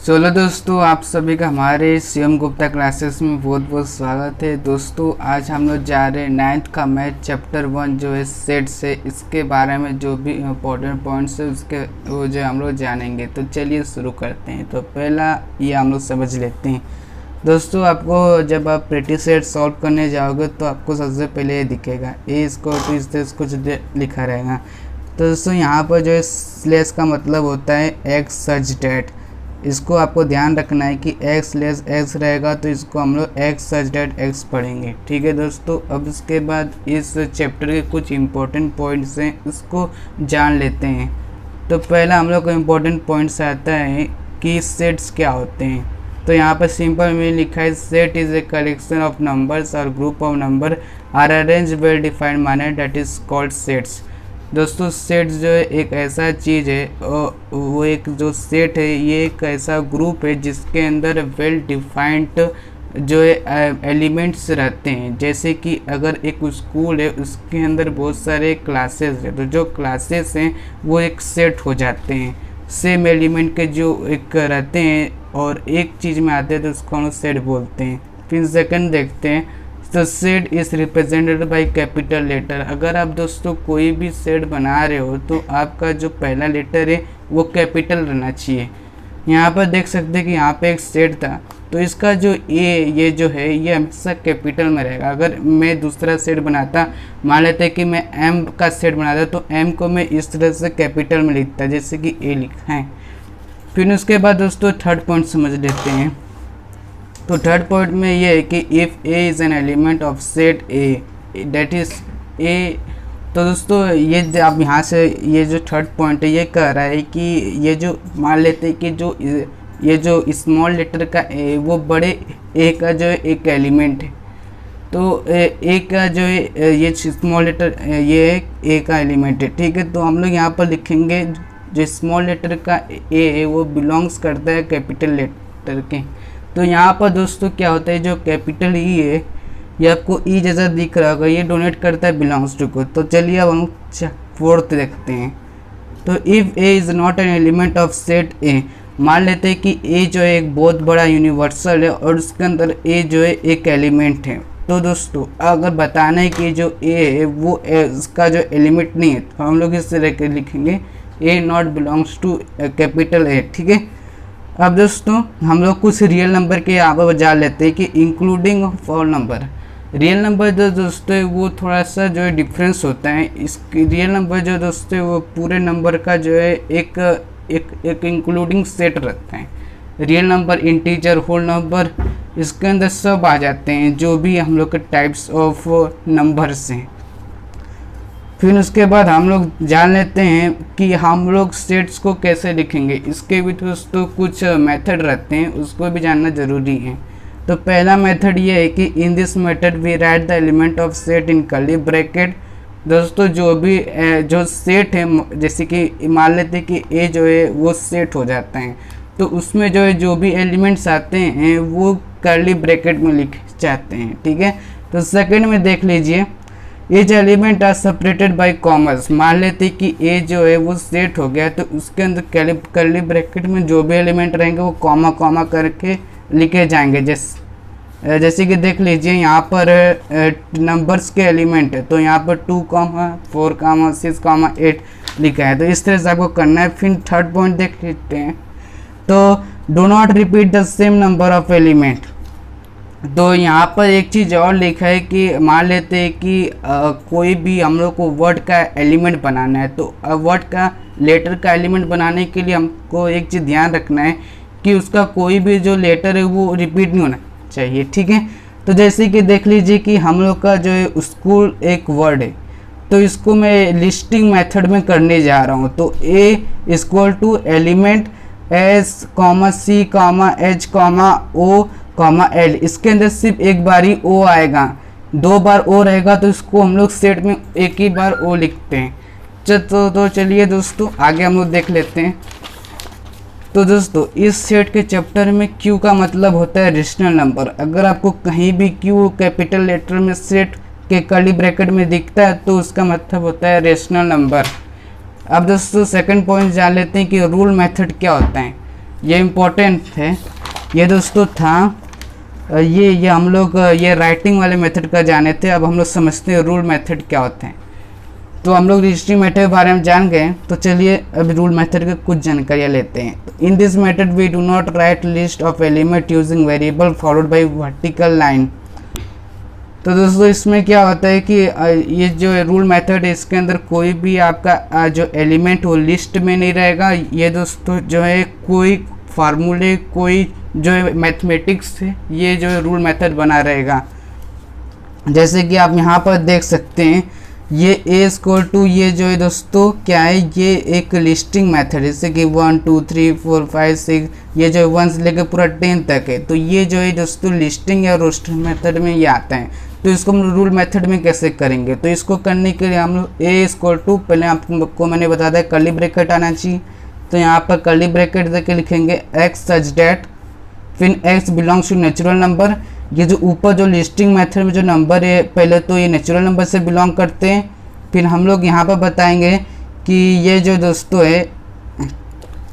चलो दोस्तों, आप सभी का हमारे सीएम गुप्ता क्लासेस में बहुत बहुत स्वागत है। दोस्तों आज हम लोग जा रहे हैं 9th का मैथ चैप्टर 1 जो है सेट से, इसके बारे में जो भी इम्पोर्टेंट पॉइंट्स है उसके वो जो हम लोग जानेंगे। तो चलिए शुरू करते हैं। तो पहला ये हम लोग समझ लेते हैं। दोस्तों आपको जब आप प्रेटी सेट सॉल्व करने जाओगे तो आपको सबसे पहले ये दिखेगा ए स्क्वायर टू इस कुछ लिखा रहेगा। तो दोस्तों यहाँ पर जो है स्लेस का मतलब होता है एक्स सच डेट। इसको आपको ध्यान रखना है कि x लेस x रहेगा तो इसको हम लोग x सच डेट x पढ़ेंगे। ठीक है दोस्तों, अब इसके बाद इस चैप्टर के कुछ इम्पोर्टेंट पॉइंट्स हैं, इसको जान लेते हैं। तो पहला हम लोग को इम्पोर्टेंट पॉइंट्स आता है कि सेट्स क्या होते हैं। तो यहाँ पर सिंपल में लिखा है set is a collection of numbers और group of number are arrange well defined manner that is called sets. दोस्तों सेट जो है एक ऐसा चीज़ है, वो एक जो सेट है ये एक ऐसा ग्रुप है जिसके अंदर वेल डिफाइंड जो है एलिमेंट्स रहते हैं। जैसे कि अगर एक स्कूल है उसके अंदर बहुत सारे क्लासेस है, तो जो क्लासेस हैं वो एक सेट हो जाते हैं। सेम एलिमेंट के जो एक रहते हैं और एक चीज़ में आते हैं तो उसको हम सेट बोलते हैं। फिर सेकंड देखते हैं, तो set is represented by capital letter. अगर आप दोस्तों कोई भी सेट बना रहे हो तो आपका जो पहला लेटर है वो कैपिटल रहना चाहिए। यहाँ पर देख सकते हैं कि यहाँ पे एक सेट था तो इसका जो ये जो है ये हमेशा कैपिटल में रहेगा। अगर मैं दूसरा सेट बनाता, मान लेते हैं कि मैं एम का सेट बनाता तो एम को मैं इस तरह से कैपिटल में लिखता जैसे कि ए लिखा है। फिर उसके बाद दोस्तों थर्ड पॉइंट समझ लेते हैं। तो थर्ड पॉइंट में ये है कि if A is an element of set A that is a. तो दोस्तों ये अब यहाँ से ये जो थर्ड पॉइंट है ये कह रहा है कि ये जो मान लेते हैं कि ये जो स्मॉल लेटर का ए वो बड़े ए का जो है एक एलिमेंट है। तो ए का जो है ये स्मॉल लेटर ये ए का एलिमेंट है। ठीक है, तो हम लोग यहाँ पर लिखेंगे जो स्मॉल लेटर का ए है वो बिलोंग्स करता है कैपिटल लेटर के। तो यहाँ पर दोस्तों क्या होता है, जो कैपिटल ई है ये आपको ई जैसा दिख रहा होगा, ये डोनेट करता है बिलोंग्स टू को। तो चलिए अब हम फोर्थ देखते हैं। तो if A is not an element of set ए, मान लेते हैं कि ए जो है एक बहुत बड़ा यूनिवर्सल है और उसके अंदर ए जो है एक एलिमेंट है। तो दोस्तों अगर बताना है कि जो ए है वो इसका जो एलिमेंट नहीं है तो हम लोग इस तरह के लिखेंगे A not belongs to capital A. ठीक है, अब दोस्तों हम लोग कुछ रियल नंबर के यहाँ पर जान लेते हैं कि including of all number. Real number जो दोस्तों वो थोड़ा सा जो है डिफरेंस होता है। इस रियल नंबर जो दोस्तों वो पूरे नंबर का जो है एक इंक्लूडिंग सेट रहता है। Real number, integer, whole number, इसके अंदर सब आ जाते हैं जो भी हम लोग के टाइप्स ऑफ नंबर्स हैं। फिर उसके बाद हम लोग जान लेते हैं कि हम लोग सेट्स को कैसे लिखेंगे। इसके भी दोस्तों कुछ मेथड रहते हैं, उसको भी जानना ज़रूरी है। तो पहला मेथड ये है कि in this method we write the element of set in curly bracket. दोस्तों जो भी जो सेट है, जैसे कि मान लेते हैं कि ए जो है वो सेट हो जाता है तो उसमें जो है जो भी एलिमेंट्स आते हैं वो कर्ली ब्रैकेट में लिखे जाते हैं। ठीक है, तो सेकेंड में देख लीजिए as element are separated by commas. मान लेते कि ए जो है वो सेट हो गया तो उसके अंदर कर्ली ब्रैकेट में जो भी एलिमेंट रहेंगे वो कॉमा कॉमा करके लिखे जाएंगे। जैसे कि देख लीजिए यहाँ पर नंबर्स के एलिमेंट है तो यहाँ पर 2, 4, 6, 8 लिखा है। तो इस तरह से आपको करना है। फिर थर्ड पॉइंट देख लेते हैं। तो do not repeat the same number of element. तो यहाँ पर एक चीज़ और लिखा है कि मान लेते हैं कि कोई भी हम लोग को वर्ड का एलिमेंट बनाना है तो वर्ड का लेटर का एलिमेंट बनाने के लिए हमको एक चीज़ ध्यान रखना है कि उसका कोई भी जो लेटर है वो रिपीट नहीं होना चाहिए। ठीक है, तो जैसे कि देख लीजिए कि हम लोग का जो है स्कूल एक वर्ड है तो इसको मैं लिस्टिंग मेथड में करने जा रहा हूँ। तो A equal to element S comma C comma H comma O comma L. इसके अंदर सिर्फ एक बार ही ओ आएगा, 2 बार ओ रहेगा तो इसको हम लोग सेट में एक ही बार ओ लिखते हैं। तो चलिए दोस्तों आगे हम लोग देख लेते हैं। तो दोस्तों इस सेट के चैप्टर में क्यू का मतलब होता है रेशनल नंबर। अगर आपको कहीं भी क्यू कैपिटल लेटर में सेट के कर्ली ब्रैकेट में दिखता है तो उसका मतलब होता है रेशनल नंबर। अब दोस्तों सेकंड पॉइंट जान लेते हैं कि रूल मेथड क्या होता है। ये इम्पोर्टेंट है। ये दोस्तों था ये हम लोग ये राइटिंग वाले मेथड का जाने थे। अब हम लोग समझते हैं रूल मेथड क्या होते हैं। तो हम लोग रजिस्टरिंग मेथड के बारे में जान गए, तो चलिए अभी रूल मेथड की कुछ जानकारियाँ लेते हैं। तो in this method we do not write list of element using variable followed by vertical line. तो दोस्तों इसमें क्या होता है कि ये जो रूल मेथड है इसके अंदर कोई भी आपका जो एलिमेंट वो लिस्ट में नहीं रहेगा। ये दोस्तों जो है कोई फार्मूले, कोई जो मैथमेटिक्स है, ये जो रूल मेथड बना रहेगा। जैसे कि आप यहाँ पर देख सकते हैं ये a=, ये जो है दोस्तों क्या है, ये एक लिस्टिंग मेथड है। जैसे कि 1 2 3 4 5 6, ये जो 1 से लेकर पूरा 10 तक है। तो ये जो है दोस्तों लिस्टिंग या रोस्टर मेथड में ये आता है। तो इसको हम रूल मेथड में कैसे करेंगे? तो इसको करने के लिए हम लोग a=, पहले आपको मैंने बता दिया कर्ली ब्रैकेट आना चाहिए। तो यहाँ पर कर्ली ब्रैकेट देके लिखेंगे x सच डेट, फिर x belongs to natural number. ये जो ऊपर जो लिस्टिंग मेथड में जो नंबर है पहले तो ये नेचुरल नंबर से बिलोंग करते हैं। फिर हम लोग यहाँ पर बताएंगे कि ये जो दोस्तों है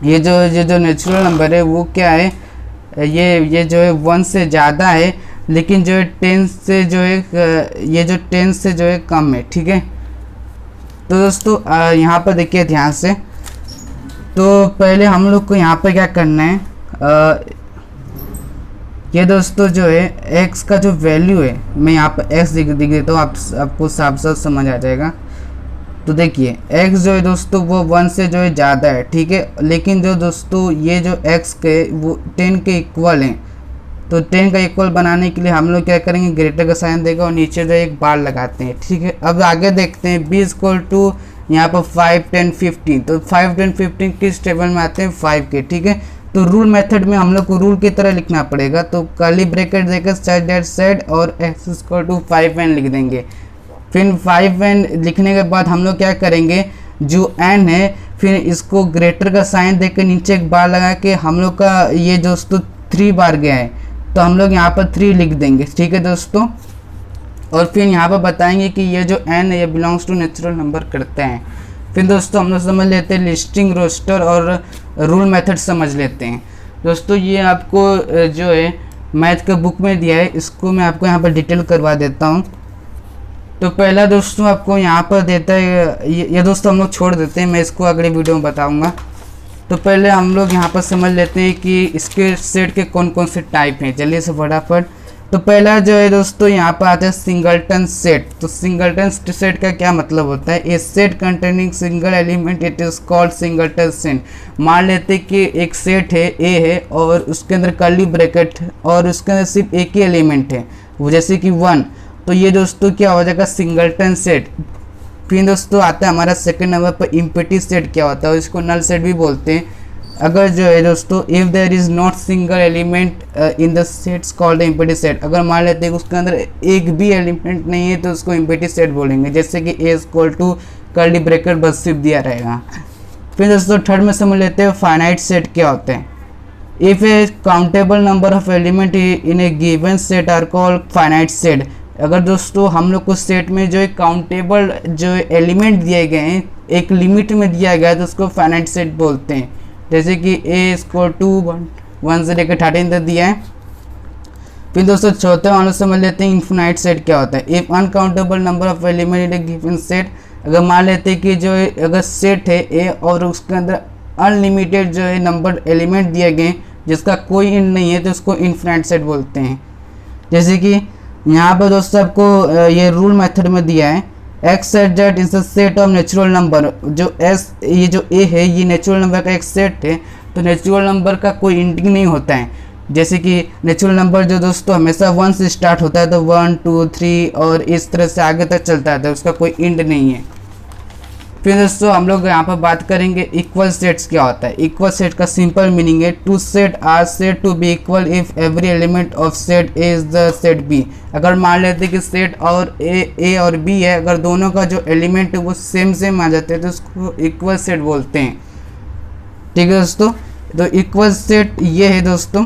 ये जो नेचुरल नंबर है वो क्या है, ये जो है 1 से ज़्यादा है, लेकिन जो है 10 से जो है ये जो 10 से जो है कम है। ठीक है, तो दोस्तों यहाँ पर देखिए ध्यान से। तो पहले हम लोग को यहाँ पर क्या करना है, ये दोस्तों जो है x का जो वैल्यू है, मैं यहाँ पर x दिख देता हूँ, आपको साफ साफ समझ आ जाएगा। तो देखिए x जो है दोस्तों वो 1 से जो है ज़्यादा है। ठीक है, लेकिन जो दोस्तों ये जो x के वो 10 के इक्वल हैं। तो 10 का इक्वल बनाने के लिए हम लोग क्या करेंगे, ग्रेटर का साइन देगा और नीचे जो एक बार लगाते हैं। ठीक है, अब आगे देखते हैं b= यहाँ पर 5 10 15। तो 5 10 15 किस टेबल में आते हैं, 5 के। ठीक है, तो रूल मेथड में हम लोग को रूल की तरह लिखना पड़ेगा। तो कर्ली ब्रैकेट देकर सच दैट सेड और x= 5n लिख देंगे। फिर 5n लिखने के बाद हम लोग क्या करेंगे, जो n है फिर इसको ग्रेटर का साइन देकर नीचे एक बार लगा के हम लोग का ये दोस्तों 3 बार गया है, तो हम लोग यहाँ पर 3 लिख देंगे। ठीक है दोस्तों, और फिर यहाँ पर बताएंगे कि ये जो n है ये बिलोंग्स टू नेचुरल नंबर करते हैं। फिर दोस्तों हम लोग समझ लेते हैं लिस्टिंग, रोस्टर और रूल मेथड समझ लेते हैं। दोस्तों ये आपको जो है मैथ का बुक में दिया है, इसको मैं आपको यहाँ पर डिटेल करवा देता हूँ। तो पहला दोस्तों आपको यहाँ पर देता है, ये दोस्तों हम लोग छोड़ देते हैं, मैं इसको अगले वीडियो में बताऊँगा। तो पहले हम लोग यहाँ पर समझ लेते हैं कि इसके सेट के कौन कौन से टाइप हैं। चलिए से फटाफट। तो पहला जो है दोस्तों यहाँ पर आता है सिंगलटन सेट। तो सिंगलटन सेट का क्या मतलब होता है, a set containing single element it is called singleton set. मान लेते कि एक सेट है ए है और उसके अंदर कर्ली ब्रैकेट है और उसके अंदर सिर्फ एक ही एलिमेंट है, वो जैसे कि 1। तो ये दोस्तों क्या हो जाएगा, सिंगलटन सेट। फिर दोस्तों आता है हमारा सेकंड नंबर पर इम्पटी सेट। क्या होता है, इसको नल सेट भी बोलते हैं। अगर जो है दोस्तों if there is not single element in the sets called empty set. अगर मान लेते हैं उसके अंदर एक भी एलिमेंट नहीं है तो उसको इम्पटी सेट बोलेंगे। जैसे कि a= कर्ली ब्रैकेट बस सिर्फ दिया रहेगा। फिर दोस्तों थर्ड में समझ लेते हैं फाइनाइट सेट क्या होते हैं। If a countable number of element in a given set are called finite set. अगर दोस्तों हम लोग को सेट में जो है काउंटेबल जो एलिमेंट दिए गए हैं, एक लिमिट में दिया गया है, तो उसको फाइनाइट सेट बोलते हैं। जैसे कि a= 1 से लेकर 13 तक दिया है। फिर दोस्तों चौथे वाले समझ लेते हैं इन्फिनाइट सेट क्या होता है। If uncountable number of element in a given set. अगर मान लेते हैं कि जो है अगर सेट है ए और उसके अंदर अनलिमिटेड जो है नंबर एलिमेंट दिए गए जिसका कोई एंड नहीं है, तो उसको इन्फिनाइट सेट बोलते हैं। जैसे कि यहाँ पर दोस्तों आपको ये रूल मेथड में दिया है, x set that is the set of natural number. जो s ये जो a है ये नेचुरल नंबर का एक सेट है। तो नेचुरल नंबर का कोई एंडिंग नहीं होता है। जैसे कि नेचुरल नंबर जो दोस्तों हमेशा 1 से स्टार्ट होता है, तो 1 2 3 और इस तरह से आगे तक चलता है, तो उसका कोई एंड नहीं है। फिर दोस्तों हम लोग यहाँ पर बात करेंगे इक्वल सेट्स क्या होता है। इक्वल सेट का सिंपल मीनिंग है two set are set to be equal if every element of set is the set B. अगर मान लेते कि सेट और ए और बी है, अगर दोनों का जो एलिमेंट है वो सेम आ जाते हैं तो उसको इक्वल सेट बोलते हैं। ठीक है दोस्तों, तो इक्वल सेट ये है दोस्तों।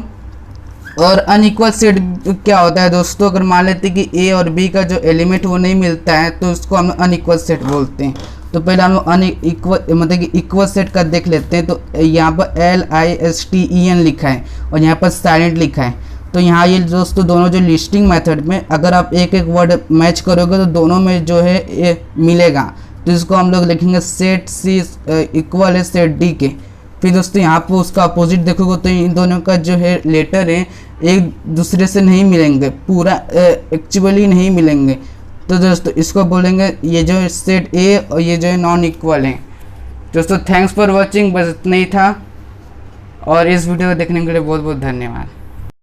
और अनइक्वल सेट क्या होता है दोस्तों, अगर मान लेते कि ए और बी का जो एलिमेंट वो नहीं मिलता है तो उसको हम अनइक्वल सेट बोलते हैं। तो पहले हम लोग अनइक्वल मतलब कि इक्वल सेट का देख लेते हैं। तो यहाँ पर LISTEN लिखा है और यहाँ पर साइलेंट लिखा है। तो यहाँ ये दोस्तों दोनों जो लिस्टिंग मेथड में अगर आप एक एक वर्ड मैच करोगे तो दोनों में जो है ये मिलेगा। तो इसको हम लोग लिखेंगे सेट C इक्वल है सेट D के। फिर दोस्तों यहाँ पर उसका अपोजिट देखोगे तो इन दोनों का जो है लेटर है एक दूसरे से नहीं मिलेंगे, पूरा एक्चुअली नहीं मिलेंगे। तो दोस्तों इसको बोलेंगे ये जो सेट A और ये जो है नॉन इक्वल है। दोस्तों थैंक्स फॉर वॉचिंग, बस इतना ही था और इस वीडियो को देखने के लिए बहुत बहुत धन्यवाद।